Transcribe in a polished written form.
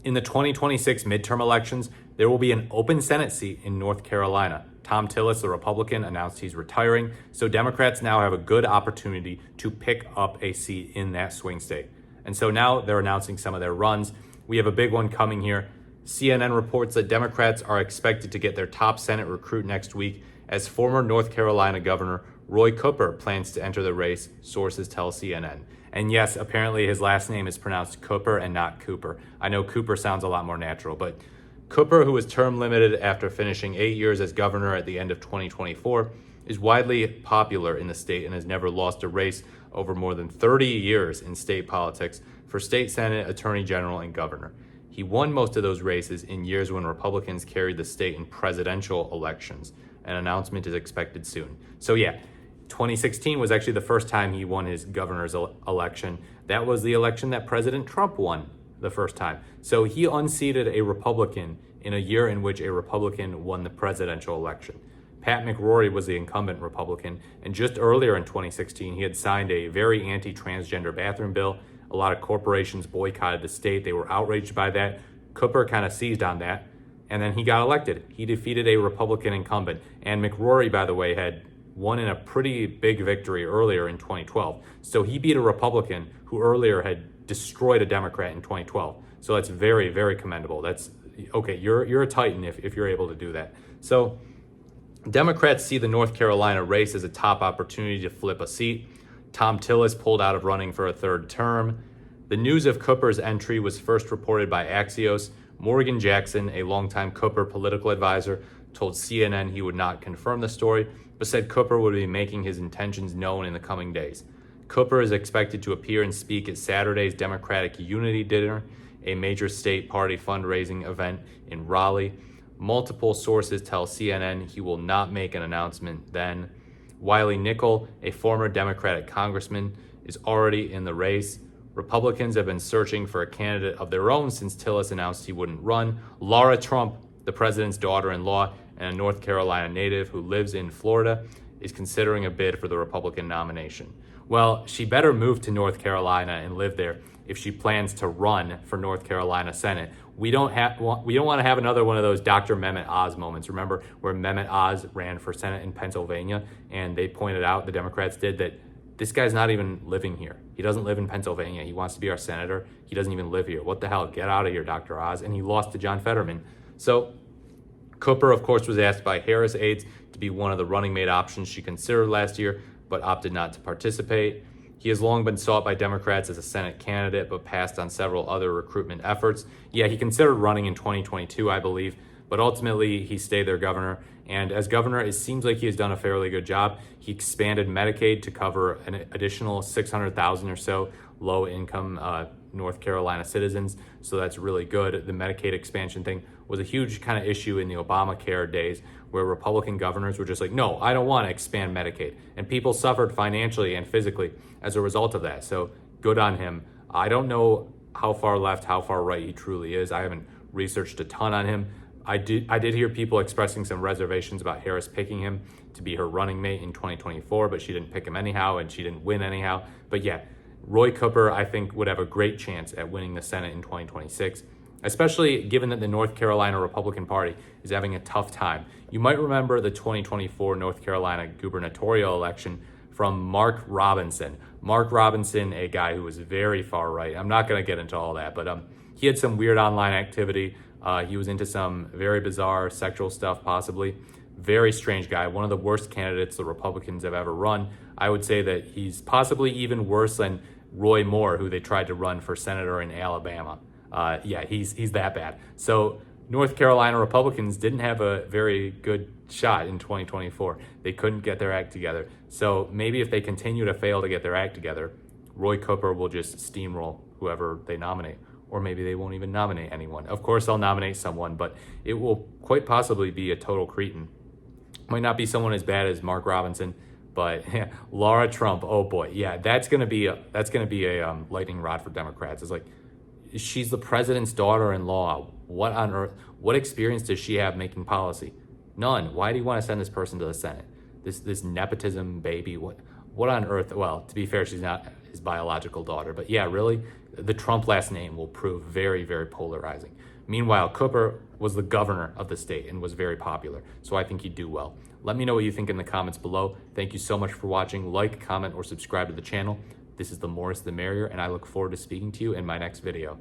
In the 2026 midterm elections, there will be an open Senate seat in North Carolina. Thom Tillis, the Republican, announced he's retiring, so Democrats now have a good opportunity to pick up a seat in that swing state. And so now they're announcing some of their runs. We have a big one coming here. CNN reports that Democrats are expected to get their top Senate recruit next week as former North Carolina Governor Roy Cooper plans to enter the race, sources tell CNN. And yes, apparently his last name is pronounced Cooper and not Cooper. I know Cooper sounds a lot more natural, but Cooper, who was term limited after finishing 8 years as governor at the end of 2024, is widely popular in the state and has never lost a race over more than 30 years in state politics for state senate, attorney general, and governor. He won most of those races in years when Republicans carried the state in presidential elections. An announcement is expected soon. So yeah, 2016 was actually the first time he won his governor's election. That was the election that President Trump won the first time. So he unseated a Republican in a year in which a Republican won the presidential election. Pat McCrory was the incumbent Republican, and just earlier in 2016, he had signed a very anti-transgender bathroom bill. A lot of corporations boycotted the state. They were outraged by that. Cooper kind of seized on that, and then he got elected. He defeated a Republican incumbent, and McCrory, by the way, had won in a pretty big victory earlier in 2012. So he beat a Republican who earlier had destroyed a Democrat in 2012. So that's very, very commendable. That's okay. You're a titan if you're able to do that. So Democrats see the North Carolina race as a top opportunity to flip a seat. Thom Tillis pulled out of running for a third term. The news of Cooper's entry was first reported by Axios. Morgan Jackson, a longtime Cooper political advisor, told CNN he would not confirm the story, but said Cooper would be making his intentions known in the coming days. Cooper is expected to appear and speak at Saturday's Democratic Unity Dinner, a major state party fundraising event in Raleigh. Multiple sources tell CNN he will not make an announcement then. Wiley Nickel, a former Democratic congressman, is already in the race. Republicans have been searching for a candidate of their own since Tillis announced he wouldn't run. Laura Trump, the president's daughter-in-law and a North Carolina native who lives in Florida, is considering a bid for the Republican nomination. Well, she better move to North Carolina and live there if she plans to run for North Carolina Senate. We don't want to have another one of those Dr. Mehmet Oz moments. Remember where Mehmet Oz ran for Senate in Pennsylvania, and they pointed out, the Democrats did, that this guy's not even living here. He doesn't live in Pennsylvania. He wants to be our senator. He doesn't even live here. What the hell? Get out of here, Dr. Oz. And he lost to John Fetterman. So Cooper, of course, was asked by Harris aides to be one of the running mate options she considered last year, but opted not to participate. He has long been sought by Democrats as a Senate candidate, but passed on several other recruitment efforts. Yeah, he considered running in 2022, I believe, but ultimately he stayed their governor. And as governor, it seems like he has done a fairly good job. He expanded Medicaid to cover an additional 600,000 or so low-income North Carolina citizens, so that's really good. The Medicaid expansion thing was a huge kind of issue in the Obamacare days, where Republican governors were just like, no, I don't want to expand Medicaid. And people suffered financially and physically as a result of that. So good on him. I don't know how far left, how far right he truly is. I haven't researched a ton on him. I did hear people expressing some reservations about Harris picking him to be her running mate in 2024, but she didn't pick him anyhow, and she didn't win anyhow. But yeah, Roy Cooper, I think, would have a great chance at winning the Senate in 2026, especially given that the North Carolina Republican Party is having a tough time. You might remember the 2024 North Carolina gubernatorial election from Mark Robinson. Mark Robinson, a guy who was very far right. I'm not going to get into all that, but he had some weird online activity. He was into some very bizarre sexual stuff, possibly. Very strange guy. One of the worst candidates the Republicans have ever run. I would say that he's possibly even worse than Roy Moore, who they tried to run for senator in Alabama. Yeah, he's that bad. So North Carolina Republicans didn't have a very good shot in 2024. They couldn't get their act together. So maybe if they continue to fail to get their act together, Roy Cooper will just steamroll whoever they nominate. Or maybe they won't even nominate anyone. Of course, they'll nominate someone, but it will quite possibly be a total cretin. Might not be someone as bad as Mark Robinson, but yeah, Laura Trump. Oh boy, yeah, that's gonna be a lightning rod for Democrats. It's like, she's the president's daughter-in-law. What on earth? What experience does she have making policy? None. Why do you want to send this person to the Senate? This nepotism baby. What on earth? Well, to be fair, she's not his biological daughter, but yeah, really, the Trump last name will prove very, very polarizing. Meanwhile, Cooper was the governor of the state and was very popular, so I think he'd do well. Let me know what you think in the comments below. Thank you so much for watching. Like, comment, or subscribe to the channel. This is The More Is the Merrier, and I look forward to speaking to you in my next video.